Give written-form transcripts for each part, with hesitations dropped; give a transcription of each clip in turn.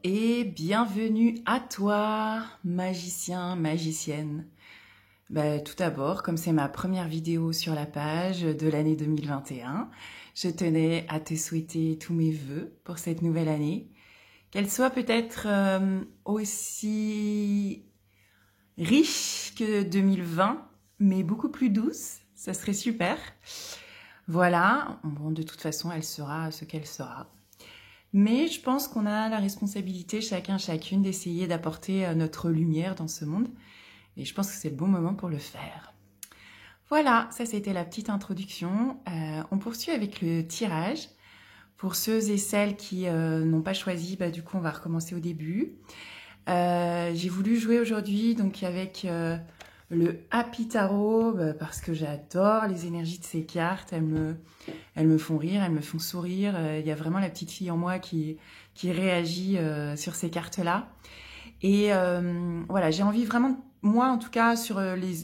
et bienvenue à toi, magicien, magicienne. Tout d'abord, comme c'est ma première vidéo sur la page de l'année 2021, je tenais à te souhaiter tous mes vœux pour cette nouvelle année. Qu'elle soit peut-être aussi riche que 2020, mais beaucoup plus douce, ça serait super. Voilà, bon, de toute façon, elle sera ce qu'elle sera. Mais je pense qu'on a la responsabilité, chacun, chacune, d'essayer d'apporter notre lumière dans ce monde. Et je pense que c'est le bon moment pour le faire. Voilà, ça c'était la petite introduction. On poursuit avec le tirage. Pour ceux et celles qui n'ont pas choisi, du coup on va recommencer au début. J'ai voulu jouer aujourd'hui donc avec le Happy Tarot parce que j'adore les énergies de ces cartes. Elles me font rire, elles me font sourire. Il y a vraiment la petite fille en moi qui réagit sur ces cartes-là. Et voilà, j'ai envie vraiment, moi en tout cas, sur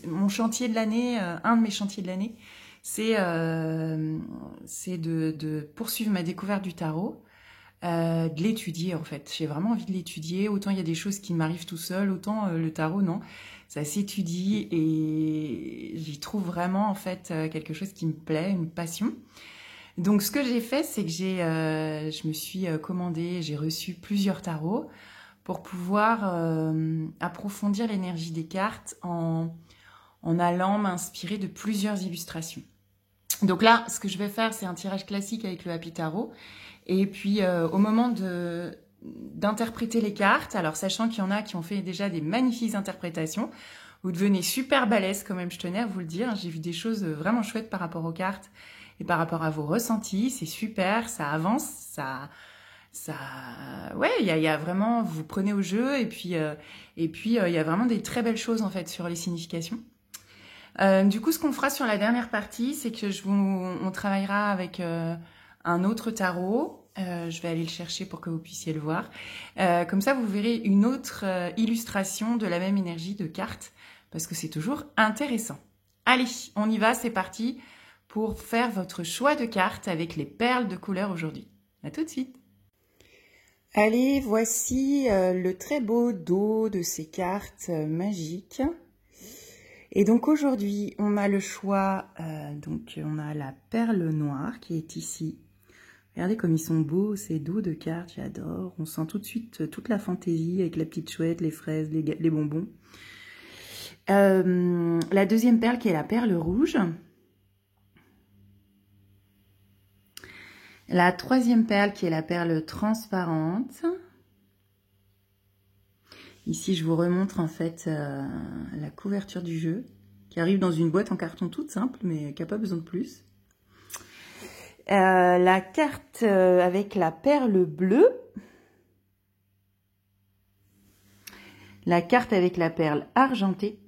mon chantier de l'année, un de mes chantiers de l'année, c'est de poursuivre ma découverte du tarot, de l'étudier en fait. J'ai vraiment envie de l'étudier. Autant il y a des choses qui m'arrivent tout seul, autant le tarot, non. Ça s'étudie et j'y trouve vraiment en fait quelque chose qui me plaît, une passion. Donc ce que j'ai fait, c'est que je me suis commandé, j'ai reçu plusieurs tarots pour pouvoir approfondir l'énergie des cartes en allant m'inspirer de plusieurs illustrations. Donc là, ce que je vais faire, c'est un tirage classique avec le Happy Tarot. Et puis, au moment d'interpréter les cartes, alors sachant qu'il y en a qui ont fait déjà des magnifiques interprétations, vous devenez super balèze quand même, je tenais à vous le dire. J'ai vu des choses vraiment chouettes par rapport aux cartes et par rapport à vos ressentis. C'est super, ça avance, ouais, il y a vraiment, vous prenez au jeu et puis il y a vraiment des très belles choses en fait sur les significations. Du coup, ce qu'on fera sur la dernière partie, c'est que on travaillera avec un autre tarot. Je vais aller le chercher pour que vous puissiez le voir. Comme ça, vous verrez une autre illustration de la même énergie de carte, parce que c'est toujours intéressant. Allez, on y va, c'est parti pour faire votre choix de carte avec les perles de couleur aujourd'hui. À tout de suite. Allez, voici le très beau dos de ces cartes magiques. Et donc aujourd'hui, on a le choix, donc on a la perle noire qui est ici. Regardez comme ils sont beaux, ces dos de cartes, j'adore. On sent tout de suite toute la fantaisie avec la petite chouette, les fraises, les bonbons. La deuxième perle qui est la perle rouge. La troisième perle qui est la perle transparente. Ici, je vous remontre en fait la couverture du jeu qui arrive dans une boîte en carton toute simple, mais qui n'a pas besoin de plus. La carte avec la perle bleue. La carte avec la perle argentée.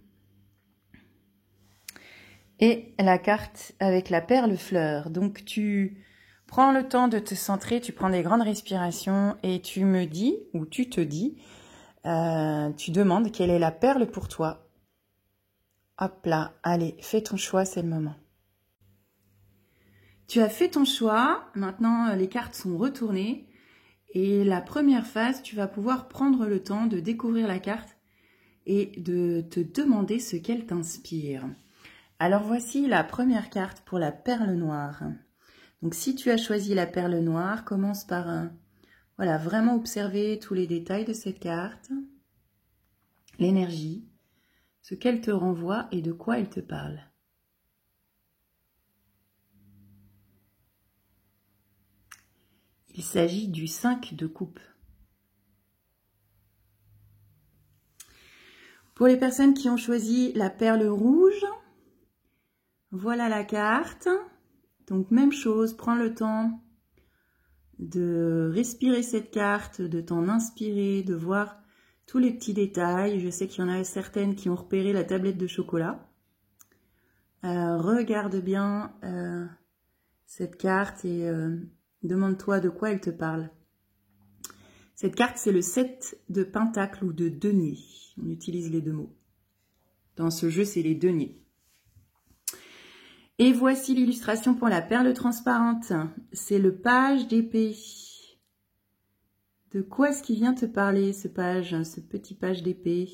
Et la carte avec la perle fleur. Donc, tu prends le temps de te centrer, tu prends des grandes respirations et tu me dis, ou tu te dis, tu demandes quelle est la perle pour toi. Hop là, allez, fais ton choix, c'est le moment. Tu as fait ton choix, maintenant les cartes sont retournées et la première phase, tu vas pouvoir prendre le temps de découvrir la carte et de te demander ce qu'elle t'inspire. Alors voici la première carte pour la perle noire. Donc si tu as choisi la perle noire, commence par voilà, vraiment observer tous les détails de cette carte, l'énergie, ce qu'elle te renvoie et de quoi elle te parle. Il s'agit du 5 de coupe. Pour les personnes qui ont choisi la perle rouge, voilà la carte. Donc même chose, prends le temps de respirer cette carte, de t'en inspirer, de voir tous les petits détails. Je sais qu'il y en a certaines qui ont repéré la tablette de chocolat. Regarde bien cette carte et demande-toi de quoi elle te parle. Cette carte, c'est le 7 de pentacle ou de denier. On utilise les deux mots. Dans ce jeu, c'est les deniers. Et voici l'illustration pour la perle transparente. C'est le page d'épée. De quoi est-ce qu'il vient te parler, ce page, ce petit page d'épée?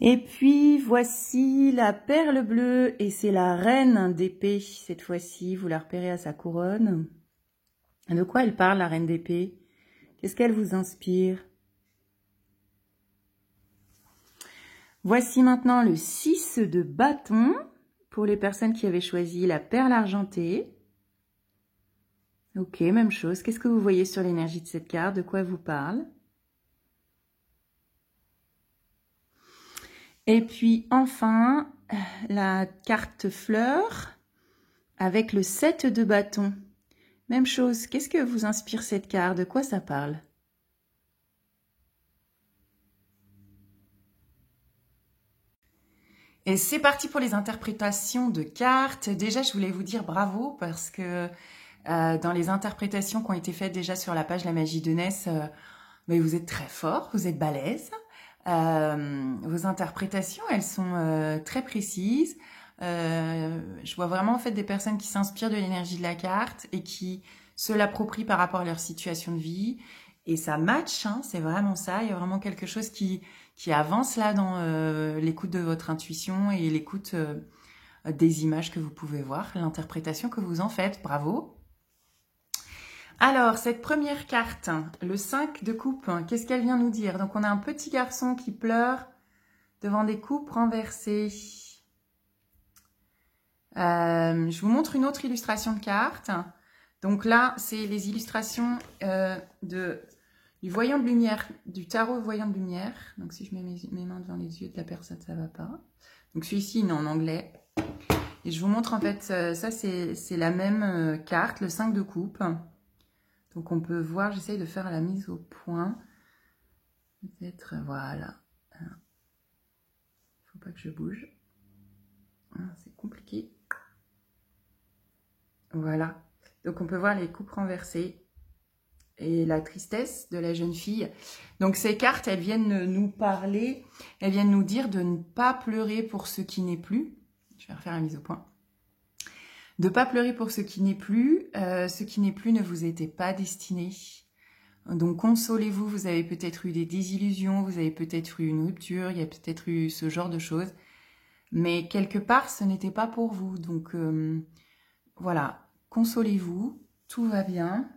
Et puis, voici la perle bleue, et c'est la reine d'épée, cette fois-ci. Vous la repérez à sa couronne. De quoi elle parle, la reine d'épée? Qu'est-ce qu'elle vous inspire? Voici maintenant le 6 de bâton, pour les personnes qui avaient choisi la perle argentée. Ok, même chose. Qu'est-ce que vous voyez sur l'énergie de cette carte? De quoi elle vous parle? Et puis enfin, la carte fleur avec le 7 de bâton. Même chose. Qu'est-ce que vous inspire cette carte? De quoi ça parle? Et c'est parti pour les interprétations de cartes. Déjà, je voulais vous dire bravo parce que dans les interprétations qui ont été faites déjà sur la page La Magie de Ness, mais vous êtes très fort, vous êtes balèze. Vos interprétations, elles sont très précises. Je vois vraiment en fait des personnes qui s'inspirent de l'énergie de la carte et qui se l'approprient par rapport à leur situation de vie. Et ça match, hein, c'est vraiment ça. Il y a vraiment quelque chose qui avance là dans l'écoute de votre intuition et l'écoute des images que vous pouvez voir, l'interprétation que vous en faites. Bravo! Alors, cette première carte, le 5 de coupe, qu'est-ce qu'elle vient nous dire? Donc, on a un petit garçon qui pleure devant des coupes renversées. Je vous montre une autre illustration de carte. Donc là, c'est les illustrations du voyant de lumière, du tarot voyant de lumière. Donc si je mets mes mains devant les yeux de la personne, ça va pas. Donc celui-ci, il est en anglais. Et je vous montre en fait, ça c'est la même carte, le 5 de coupe. Donc on peut voir, j'essaye de faire la mise au point. Peut-être, voilà. Faut pas que je bouge. C'est compliqué. Voilà. Donc on peut voir les coupes renversées et la tristesse de la jeune fille. Donc ces cartes, elles viennent nous parler, elles viennent nous dire de ne pas pleurer pour ce qui n'est plus. Je vais refaire la mise au point. De ne pas pleurer pour ce qui n'est plus. Ce qui n'est plus ne vous était pas destiné. Donc consolez-vous, vous avez peut-être eu des désillusions, vous avez peut-être eu une rupture, il y a peut-être eu ce genre de choses. Mais quelque part, ce n'était pas pour vous. Donc voilà. Consolez-vous, tout va bien.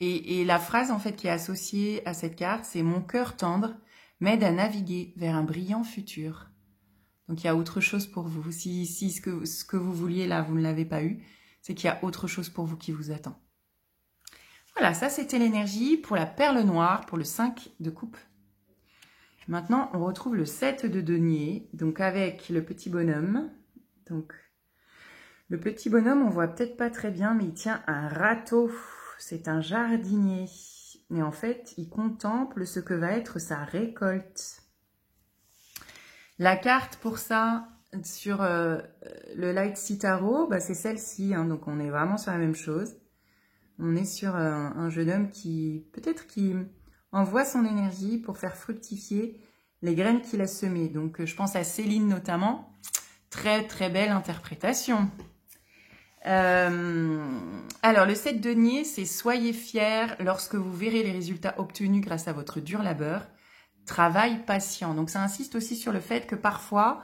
Et la phrase en fait qui est associée à cette carte, c'est « Mon cœur tendre m'aide à naviguer vers un brillant futur ». Donc il y a autre chose pour vous. Si ce que vous vouliez là, vous ne l'avez pas eu, c'est qu'il y a autre chose pour vous qui vous attend. Voilà, ça c'était l'énergie pour la perle noire, pour le 5 de coupe. Maintenant, on retrouve le 7 de denier, donc avec le petit bonhomme. Donc le petit bonhomme, on voit peut-être pas très bien, mais il tient un râteau. C'est un jardinier. Mais en fait, il contemple ce que va être sa récolte. La carte pour ça, sur le Light Sea Tarot, bah, c'est celle-ci. Hein, donc on est vraiment sur la même chose. On est sur un jeune homme qui, peut-être qui envoie son énergie pour faire fructifier les graines qu'il a semées. Donc je pense à Céline notamment. Très très belle interprétation. Alors, le 7 denier, c'est « Soyez fiers lorsque vous verrez les résultats obtenus grâce à votre dur labeur. Travail patient ». Donc, ça insiste aussi sur le fait que parfois,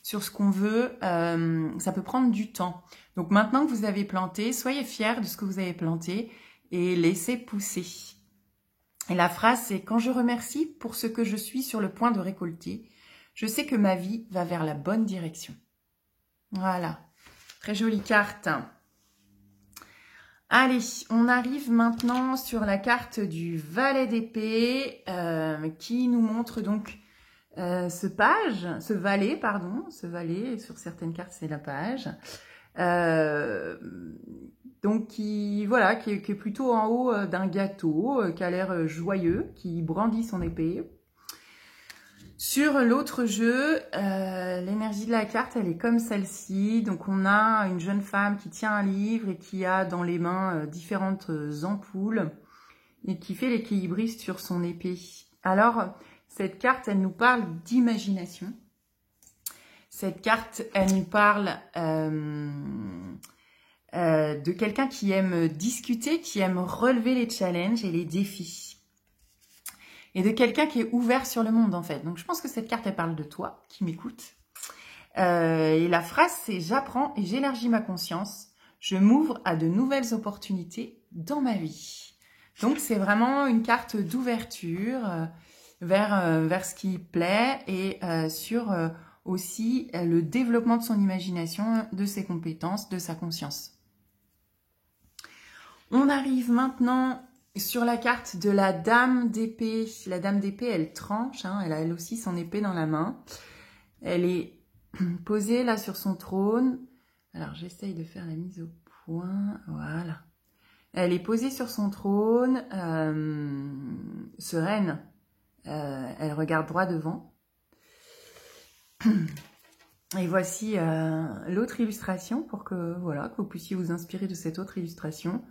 sur ce qu'on veut, ça peut prendre du temps. Donc, maintenant que vous avez planté, soyez fiers de ce que vous avez planté et laissez pousser. Et la phrase, c'est « Quand je remercie pour ce que je suis sur le point de récolter, je sais que ma vie va vers la bonne direction. » Voilà. Très jolie carte. Allez, on arrive maintenant sur la carte du valet d'épée qui nous montre donc ce valet, sur certaines cartes c'est la page. Donc qui est plutôt en haut d'un gâteau, qui a l'air joyeux, qui brandit son épée. Sur l'autre jeu, l'énergie de la carte, elle est comme celle-ci. Donc, on a une jeune femme qui tient un livre et qui a dans les mains différentes ampoules et qui fait l'équilibriste sur son épée. Alors, cette carte, elle nous parle d'imagination. Cette carte, elle nous parle de quelqu'un qui aime discuter, qui aime relever les challenges et les défis. Et de quelqu'un qui est ouvert sur le monde, en fait. Donc, je pense que cette carte, elle parle de toi, qui m'écoute. Et la phrase, c'est « J'apprends et j'élargis ma conscience. Je m'ouvre à de nouvelles opportunités dans ma vie. » Donc, c'est vraiment une carte d'ouverture vers ce qui plaît et sur aussi le développement de son imagination, de ses compétences, de sa conscience. On arrive maintenant sur la carte de la Dame d'épée. La Dame d'épée, elle tranche, hein, elle a elle aussi son épée dans la main. Elle est posée là sur son trône. Alors, j'essaye de faire la mise au point. Voilà. Elle est posée sur son trône, sereine. Elle regarde droit devant. Et voici l'autre illustration pour que, voilà, que vous puissiez vous inspirer de cette autre illustration.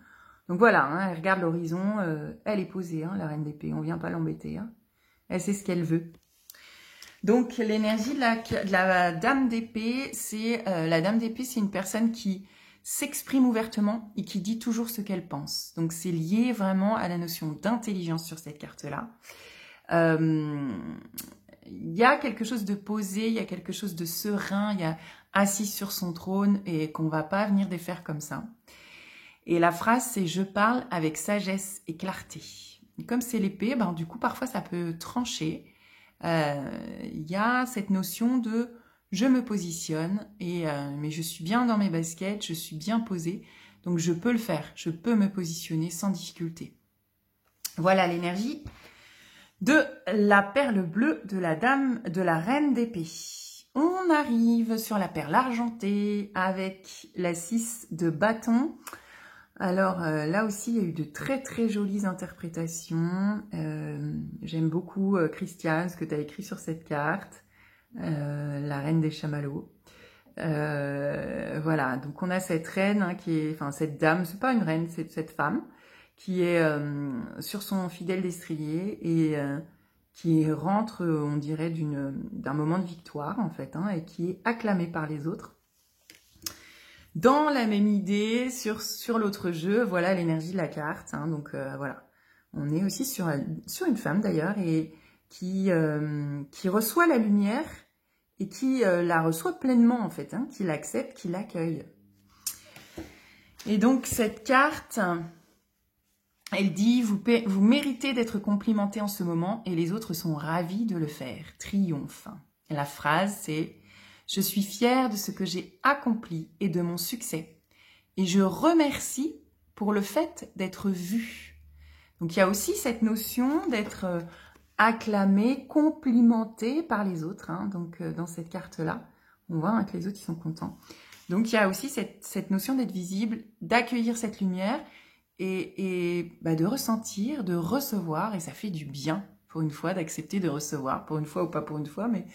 Donc voilà, hein, elle regarde l'horizon, elle est posée, hein, la reine d'épée, on ne vient pas l'embêter. Hein. Elle sait ce qu'elle veut. Donc l'énergie de la Dame d'épée, c'est une personne qui s'exprime ouvertement et qui dit toujours ce qu'elle pense. Donc c'est lié vraiment à la notion d'intelligence sur cette carte-là. Il y a quelque chose de posé, il y a quelque chose de serein, il y a assis sur son trône et qu'on ne va pas venir défaire comme ça. Et la phrase, c'est « Je parle avec sagesse et clarté ». Comme c'est l'épée, ben, du coup, parfois, ça peut trancher. Il y a cette notion de « je me positionne, mais je suis bien dans mes baskets, je suis bien posée, donc je peux le faire, je peux me positionner sans difficulté ». Voilà l'énergie de la perle bleue de la reine d'épée. On arrive sur la perle argentée avec la 6 de bâton. Alors là aussi, il y a eu de très très jolies interprétations. J'aime beaucoup Christiane, ce que tu as écrit sur cette carte, la reine des chamallows. Voilà, donc on a cette reine, hein, cette dame, c'est pas une reine, c'est cette femme qui est sur son fidèle destrier et qui rentre, on dirait, d'un moment de victoire en fait, hein, et qui est acclamée par les autres. Dans la même idée, sur l'autre jeu, voilà l'énergie de la carte. Hein, donc voilà, on est aussi sur une femme d'ailleurs et qui reçoit la lumière et qui la reçoit pleinement en fait, hein, qui l'accepte, qui l'accueille. Et donc cette carte, elle dit vous méritez d'être complimenté en ce moment et les autres sont ravis de le faire. Triomphe. Et la phrase c'est je suis fière de ce que j'ai accompli et de mon succès. Et je remercie pour le fait d'être vue. Donc, il y a aussi cette notion d'être acclamé, complimenté par les autres. Hein, donc, dans cette carte-là, on voit hein, que les autres, ils sont contents. Donc, il y a aussi cette notion d'être visible, d'accueillir cette lumière et de ressentir, de recevoir. Et ça fait du bien, pour une fois, d'accepter de recevoir. Pour une fois ou pas pour une fois, mais...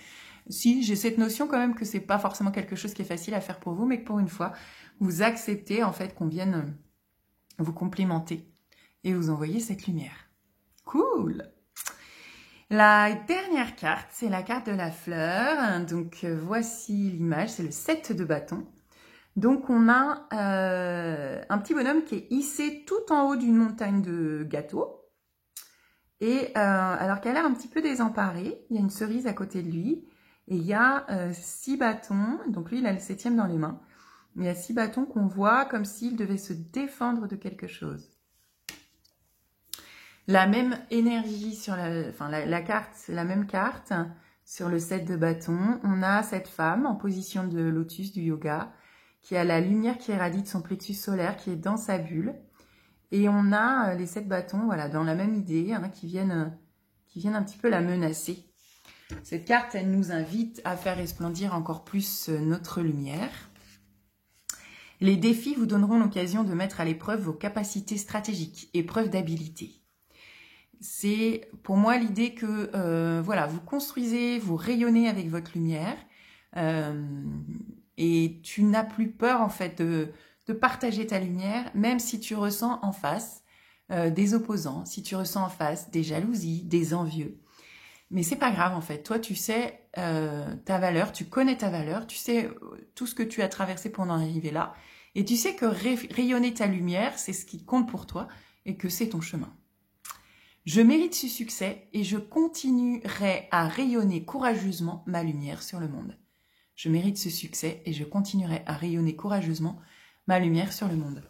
Si, j'ai cette notion quand même que c'est pas forcément quelque chose qui est facile à faire pour vous, mais que pour une fois, vous acceptez en fait qu'on vienne vous complimenter et vous envoyer cette lumière. Cool! La dernière carte, c'est la carte de la fleur. Donc voici l'image, c'est le 7 de bâton. Donc on a un petit bonhomme qui est hissé tout en haut d'une montagne de gâteaux. Et alors qu'elle a l'air un petit peu désemparée, il y a une cerise à côté de lui. Et il y a 6 bâtons, donc lui il a le 7e dans les mains. Il y a 6 bâtons qu'on voit comme s'il devait se défendre de quelque chose. La même énergie sur la carte, c'est la même carte. Sur le 7 de bâtons, on a cette femme en position de lotus du yoga qui a la lumière qui irradie de son plexus solaire, qui est dans sa bulle. Et on a les 7 bâtons, voilà, dans la même idée, hein, qui viennent un petit peu la menacer. Cette carte, elle nous invite à faire resplendir encore plus notre lumière. Les défis vous donneront l'occasion de mettre à l'épreuve vos capacités stratégiques et preuve d'habileté. C'est pour moi l'idée que voilà, vous construisez, vous rayonnez avec votre lumière et tu n'as plus peur en fait de partager ta lumière, même si tu ressens en face des opposants, si tu ressens en face des jalousies, des envieux. Mais c'est pas grave en fait. Toi, tu sais ta valeur, tu connais ta valeur, tu sais tout ce que tu as traversé pour en arriver là. Et tu sais que rayonner ta lumière, c'est ce qui compte pour toi et que c'est ton chemin. Je mérite ce succès et je continuerai à rayonner courageusement ma lumière sur le monde. Je mérite ce succès et je continuerai à rayonner courageusement ma lumière sur le monde.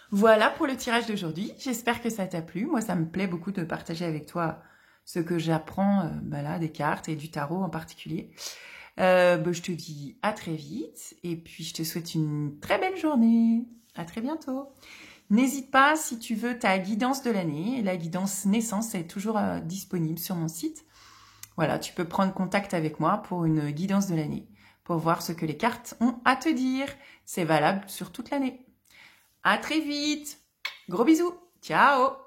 Voilà pour le tirage d'aujourd'hui. J'espère que ça t'a plu. Moi, ça me plaît beaucoup de partager avec toi ce que j'apprends là, des cartes et du tarot en particulier. Je te dis à très vite et puis je te souhaite une très belle journée. À très bientôt. N'hésite pas, si tu veux ta guidance de l'année, la guidance naissance est toujours disponible sur mon site. Voilà, tu peux prendre contact avec moi pour une guidance de l'année, pour voir ce que les cartes ont à te dire. C'est valable sur toute l'année. À très vite. Gros bisous. Ciao.